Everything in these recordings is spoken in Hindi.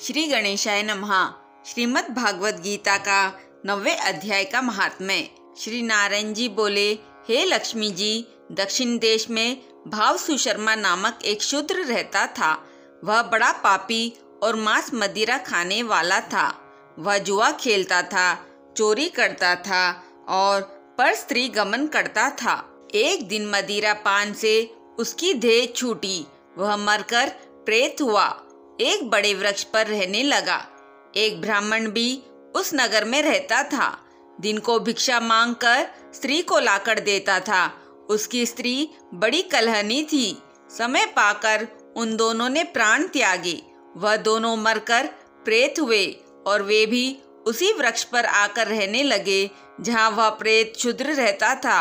श्री गणेशाय नमः। श्रीमद् भागवत गीता का 9वें अध्याय का महात्म्य। श्री नारायण जी बोले, हे लक्ष्मी जी, दक्षिण देश में भाव सुशर्मा नामक एक शूद्र रहता था। वह बड़ा पापी और मांस मदिरा खाने वाला था। वह जुआ खेलता था, चोरी करता था और पर स्त्री गमन करता था। एक दिन मदिरा पान से उसकी देह छूटी। वह मरकर प्रेत हुआ, एक बड़े वृक्ष पर रहने लगा। एक ब्राह्मण भी उस नगर में रहता था। दिन को भिक्षा मांगकर स्त्री को लाकर देता था। उसकी स्त्री बड़ी कलहनी थी। समय पाकर उन दोनों ने प्राण त्यागे। वह दोनों मरकर प्रेत हुए और वे भी उसी वृक्ष पर आकर रहने लगे जहाँ वह प्रेत शूद्र रहता था।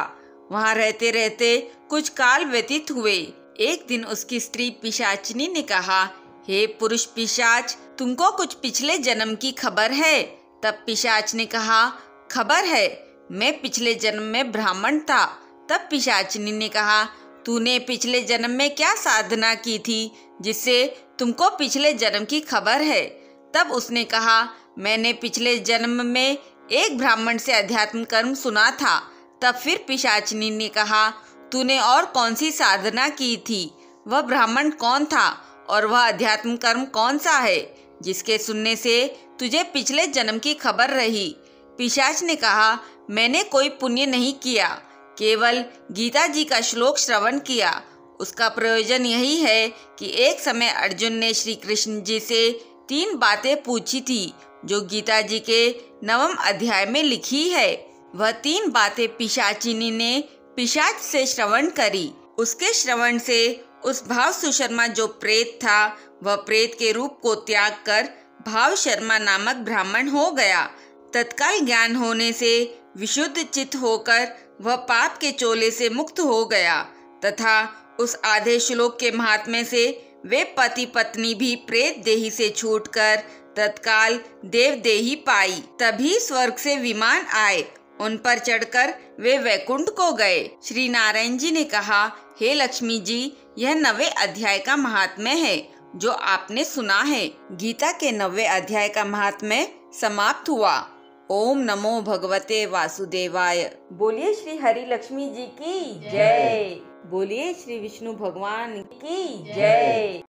वहाँ रहते रहते कुछ काल व्यतीत हुए। एक दिन उसकी स्त्री पिशाचिनी ने कहा, हे पुरुष पिशाच, तुमको कुछ पिछले जन्म की खबर है? तब पिशाच ने कहा, खबर है, मैं पिछले जन्म में ब्राह्मण था। तब पिशाचिनी ने कहा, तूने पिछले जन्म में क्या साधना की थी जिससे तुमको पिछले जन्म की खबर है? तब उसने कहा, मैंने पिछले जन्म में एक ब्राह्मण से अध्यात्म कर्म सुना था। तब फिर पिशाचिनी ने कहा, तूने और कौन सी साधना की थी? वह ब्राह्मण कौन था और वह अध्यात्म कर्म कौन सा है जिसके सुनने से तुझे पिछले जन्म की खबर रही? पिशाच ने कहा, मैंने कोई पुण्य नहीं किया, केवल गीता जी का श्लोक श्रवण किया। उसका प्रयोजन यही है कि एक समय अर्जुन ने श्री कृष्ण जी से 3 बातें पूछी थी जो गीता जी के 9वें अध्याय में लिखी है। वह 3 बातें पिशाचिनी ने पिशाच से श्रवण करी। उसके श्रवण से उस भाव सुशर्मा जो प्रेत था, वह प्रेत के रूप को त्याग कर भाव शर्मा नामक ब्राह्मण हो गया। तत्काल ज्ञान होने से विशुद्ध चित्त होकर वह पाप के चोले से मुक्त हो गया तथा उस आधे श्लोक के महात्म्य से वे पति पत्नी भी प्रेत देही से छूटकर तत्काल देव देही पाई। तभी स्वर्ग से विमान आए, उन पर चढ़कर वे वैकुंठ को गए। श्री नारायण जी ने कहा, हे लक्ष्मी जी, यह 9वें अध्याय का महात्म्य है जो आपने सुना है। गीता के 9वें अध्याय का महात्म्य समाप्त हुआ। ओम नमो भगवते वासुदेवाय। बोलिए श्री हरि लक्ष्मी जी की जय। बोलिए श्री विष्णु भगवान की जय।